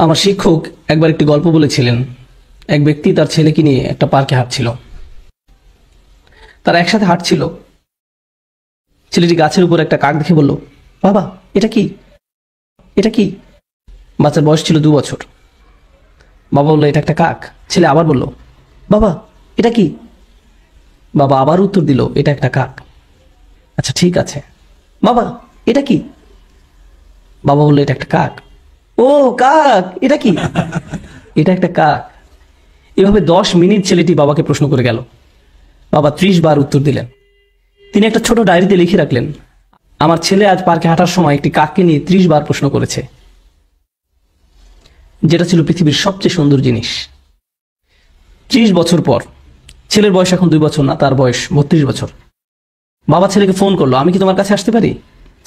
আমার শিক্ষক একবার একটি গল্প বলেছিলেন। এক ব্যক্তি তার ছেলেকে নিয়ে একটা পার্কে হাঁটছিল। তারা একসাথে হাঁটছিল। ছেলেটি গাছের উপর একটা কাক দেখে বলল, বাবা এটা কি, এটা কি? বাচ্চার বয়স ছিল 2 বছর। বাবা বলল, এটা একটা কাক। ছেলে আবার বলল, বাবা এটা কি? বাবা আবার উত্তর দিল, এটা একটা কাক। আচ্ছা ঠিক আছে, বাবা এটা কি? বাবা বলল, এটা একটা কাক। ও কাক, এটা কি? এটা একটা কাক। এভাবে 10 মিনিট ছেলেটি বাবাকে প্রশ্ন করে গেল। বাবা 30 বার উত্তর দিলেন। তিনি একটা ছোট ডায়েরিতে লিখে রাখলেন, আমার ছেলে আজ পার্কে হাঁটার সময় একটি কাককে নিয়ে 30 বার প্রশ্ন করেছে, যেটা ছিল পৃথিবীর সবচেয়ে সুন্দর জিনিস। 30 বছর পর, ছেলের বয়স এখন 2 বছর না, তার বয়স 32 বছর। বাবা ছেলেকে ফোন করলো, আমি কি তোমার কাছে আসতে পারি?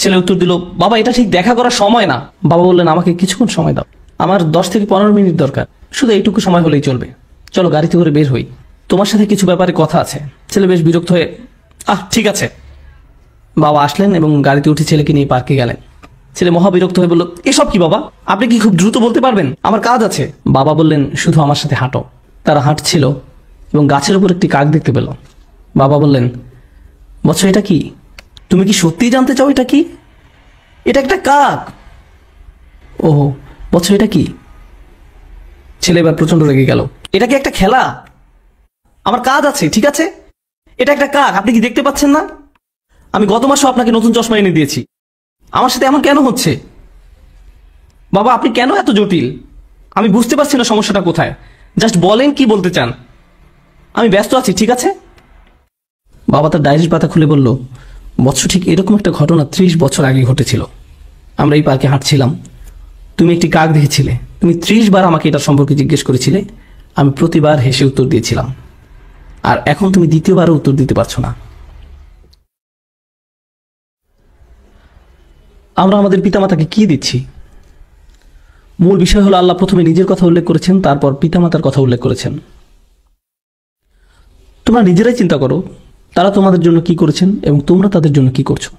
ছেলে উত্তর দিল, বাবা এটা ঠিক দেখা করার সময় না। বাবা বললেন, আমাকে কিছুক্ষণ সময় দাও, আমার 10 থেকে 15 মিনিট দরকার, শুধু এইটুকু সময় হলেই চলবে। চলো গাড়িতে করে বের হই, তোমার সাথে কিছু ব্যাপারে কথা আছে। ছেলে বেশ বিরক্ত হয়ে, ঠিক আছে। বাবা আসলেন এবং গাড়িতে উঠে ছেলেকে নিয়ে পার্কে গেলেন। ছেলে মহা বিরক্ত হয়ে বলল, এসব কি বাবা, আপনি কি খুব দ্রুত বলতে পারবেন? আমার কাজ আছে। বাবা বললেন, শুধু আমার সাথে হাঁটো। তারা হাঁটছিল এবং গাছের উপর একটি কাক দেখতে পেল। বাবা বললেন, বৎস এটা কি? তুমি কি সত্যিই জানতে চাও এটা কি? এটা একটা কাক। ও বৎস এটা কি? ছেলে এবার প্রচন্ড রেগে গেল। এটা কি একটা খেলা? আমার কাজ আছে, ঠিক আছে? এটা একটা কাক, আপনি কি দেখতে পাচ্ছেন না? আমি গত মাসও আপনাকে নতুন চশমা এনে দিয়েছি। আমার সাথে এমন কেন হচ্ছে? বাবা আপনি কেন এত জটিল? আমি বুঝতে পারছি না সমস্যাটা কোথায়। জাস্ট বলেন কি বলতে চান। আমি ব্যস্ত আছি, ঠিক আছে? বাবা তার ডায়েরির পাতা খুলে বলল, বৎস ঠিক এরকম একটা ঘটনা 30 বছর আগে ঘটেছিল। আমরা এই পার্কে হাঁটছিলাম, তুমি একটি কাক দেখেছিলে। তুমি 30 বার আমাকে এটার সম্পর্কে জিজ্ঞেস করেছিলে। আমি প্রতিবার হেসে উত্তর দিয়েছিলাম, আর এখন তুমি দ্বিতীয়বারও উত্তর দিতে পারছো না। আমরা আমাদের পিতামাতাকে কি দিচ্ছি? মূল বিষয় হলো, আল্লাহ প্রথমে নিজের কথা উল্লেখ করেছেন, তারপর পিতামাতার কথা উল্লেখ করেছেন। তোমরা নিজেরাই চিন্তা করো, তারা তোমাদের জন্য কি করেছেন এবং তোমরা তাদের জন্য কি করছো।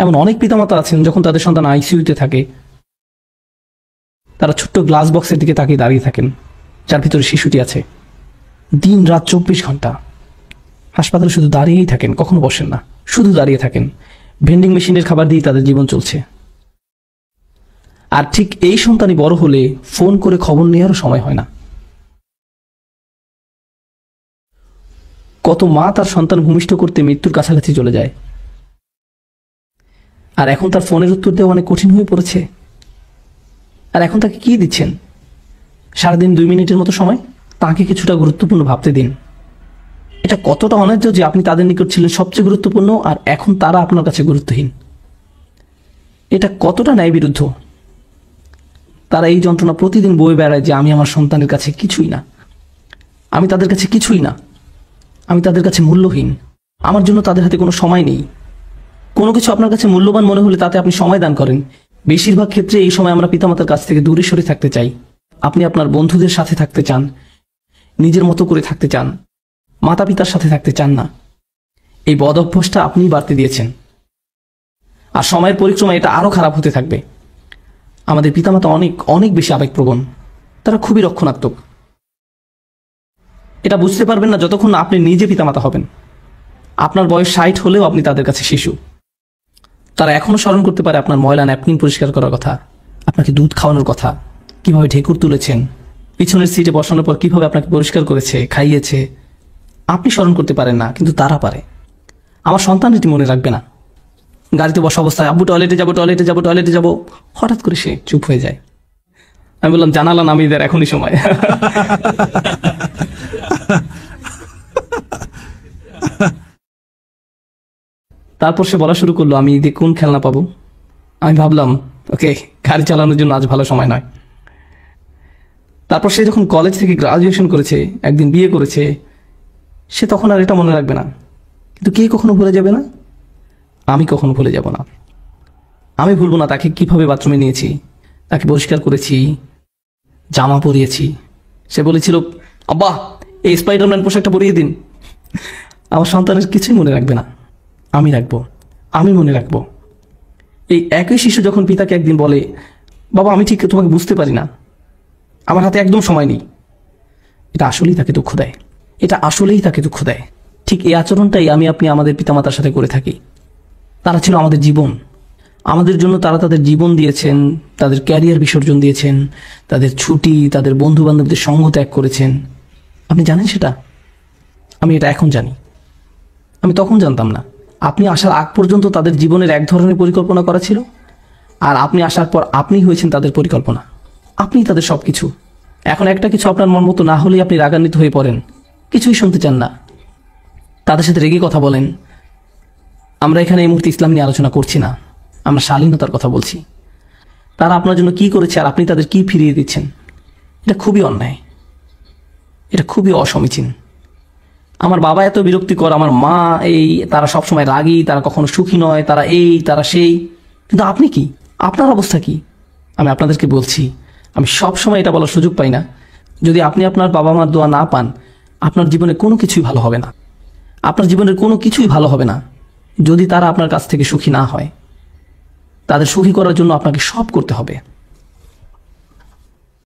এমন অনেক পিতামাতা আছেন, যখন তাদের সন্তান আইসিইউতে থাকে, তারা ছোট্ট গ্লাস বক্সের দিকে তাকিয়ে দাঁড়িয়ে থাকেন, যার ভিতরে শিশুটি আছে। দিন রাত 24 ঘন্টা হাসপাতালে শুধু দাঁড়িয়েই থাকেন, কখনো বসেন না, শুধু দাঁড়িয়ে থাকেন। ভেন্ডিং মেশিনের খাবার দিয়ে তাদের জীবন চলছে। আর ঠিক এই সন্তানই বড় হলে ফোন করে খবর নেওয়ারও সময় হয় না। কত মা তার সন্তান ভূমিষ্ঠ করতে মৃত্যুর কাছাকাছি চলে যায়, আর এখন তার ফোনের উত্তর দেওয়া অনেক কঠিন হয়ে পড়েছে। আর এখন তাকে কি দিচ্ছেন? সারাদিন 2 মিনিটের মতো সময়। তাকে কিছুটা গুরুত্বপূর্ণ ভাবতে দিন। এটা কতটা অন্যায্য যে আপনি তাদের নিকট ছিলেন সবচেয়ে গুরুত্বপূর্ণ, আর এখন তারা আপনার কাছে গুরুত্বহীন। এটা কতটা ন্যায় বিরুদ্ধ। তারা এই যন্ত্রণা প্রতিদিন বয়ে বেড়ায় যে আমি আমার সন্তানের কাছে কিছুই না, আমি তাদের কাছে কিছুই না, আমি তাদের কাছে মূল্যহীন, আমার জন্য তাদের হাতে কোনো সময় নেই। কোনো কিছু আপনার কাছে মূল্যবান মনে হলে তাতে আপনি সময় দান করেন। বেশিরভাগ ক্ষেত্রে এই সময় আমরা পিতামাতার কাছ থেকে দূরে সরে থাকতে চাই। আপনি আপনার বন্ধুদের সাথে থাকতে চান, নিজের মতো করে থাকতে চান, মাতা পিতার সাথে থাকতে চান না। এই বদ অভ্যাসটা আপনিই বাড়তে দিয়েছেন, আর সময়ের পরিক্রমায় এটা আরো খারাপ হতে থাকবে। আমাদের পিতামাতা অনেক অনেক বেশি আবেগপ্রবণ, তারা খুবই রক্ষণাত্মক। এটা বুঝতে পারবেন না যতক্ষণ না আপনি নিজে পিতামাতা হবেন। আপনার বয়স 60 হলেও আপনি তাদের কাছে শিশু। তারা এখনো স্মরণ করতে পারে আপনার ময়লা ন্যাপকিন পরিষ্কার করার কথা, আপনাকে দুধ খাওয়ানোর কথা, কিভাবে ঢেকুর তুলেছেন, পিছনের সিটে বসানোর পর কিভাবে আপনাকে পরিষ্কার করেছে, খাইয়েছে। আপনি স্মরণ করতে পারেন না, কিন্তু তারা পারে। আমার সন্তান এটি মনে রাখবে না। গাড়িতে বসা অবস্থায় আব্বু টয়লেটে যাবো, টয়লেটে যাবো, টয়লেটে যাবো, হঠাৎ করে সে চুপ হয়ে যায়। আমি বললাম, জানালা নামিয়ে দেয়, এখনই সময়। তারপর সে বলা শুরু করলো, আমি ঈদে কোন খেলনা পাবো। আমি ভাবলাম, ওকে, গাড়ি চালানোর জন্য আজ ভালো সময় নয়। তারপর সে যখন কলেজ থেকে গ্রাজুয়েশন করেছে, একদিন বিয়ে করেছে, সে তখন আর এটা মনে রাখবে না। কিন্তু কে কখনো ভুলে যাবে না? আমি কখনো ভুলে যাব না। আমি ভুলবো না তাকে কিভাবে বাথরুমে নিয়েছি, তাকে পরিষ্কার করেছি, জামা পরিয়েছি। সে বলেছিল, আব্বা এই স্পাইডারম্যান পোশাকটা পরিয়ে দিন। আমার সন্তানের কিছুই মনে রাখবে না, আমি রাখবো, আমি মনে রাখবো। এই একই শিশু যখন পিতাকে একদিন বলে, বাবা আমি ঠিক তোমাকে বুঝতে পারি না, আমার হাতে একদম সময় নেই। এটা আসলেই তাকে দুঃখ দেয়, এটা আসলেই তাকে দুঃখ দেয়। ঠিক এই আচরণটাই আমি আপনি আমাদের পিতামাতার সাথে করে থাকি। তারা ছিল আমাদের জীবন, আমাদের জন্য তারা তাদের জীবন দিয়েছেন, তাদের ক্যারিয়ার বিসর্জন দিয়েছেন, তাদের ছুটি, তাদের বন্ধু বান্ধবদের সঙ্গ ত্যাগ করেছেন। আপনি জানেন সেটা? আমি এটা এখন জানি, আমি তখন জানতাম না। আপনি আসার আগ পর্যন্ত তাদের জীবনের এক ধরনের পরিকল্পনা করা ছিল, আর আপনি আসার পর আপনিই হয়েছেন তাদের পরিকল্পনা, আপনিই তাদের সব কিছু। এখন একটা কিছু আপনার মন মতো না হলেই আপনি রাগান্বিত হয়ে পড়েন, কিছুই শুনতে চান না, তাদের সাথে রেগে কথা বলেন। আমরা এখানে এই মুহূর্তে ইসলাম নিয়ে আলোচনা করছি না, আমরা শালীনতার কথা বলছি। তারা আপনার জন্য কি করেছে আর আপনি তাদের কি ফিরিয়ে দিচ্ছেন, এটা খুবই অন্যায়, এটা খুবই অসমীচীন। আমার বাবা এত বিরক্তিকর, আমার মা এই, তারা সবসময় রাগী, তারা কখনো সুখী নয়, তারা এই তারা সেই। কিন্তু আপনি কি, আপনার অবস্থা কি? আমি আপনাদেরকে বলছি, আমি সব সময় এটা বলার সুযোগ পাই না, যদি আপনি আপনার বাবা মার দোয়া না পান, আপনার জীবনে কোনো কিছুই ভালো হবে না। আপনার জীবনের কোনো কিছুই ভালো হবে না যদি তারা আপনার কাছ থেকে সুখী না হয়। তাদের সুখী করার জন্য আপনাকে সব করতে হবে।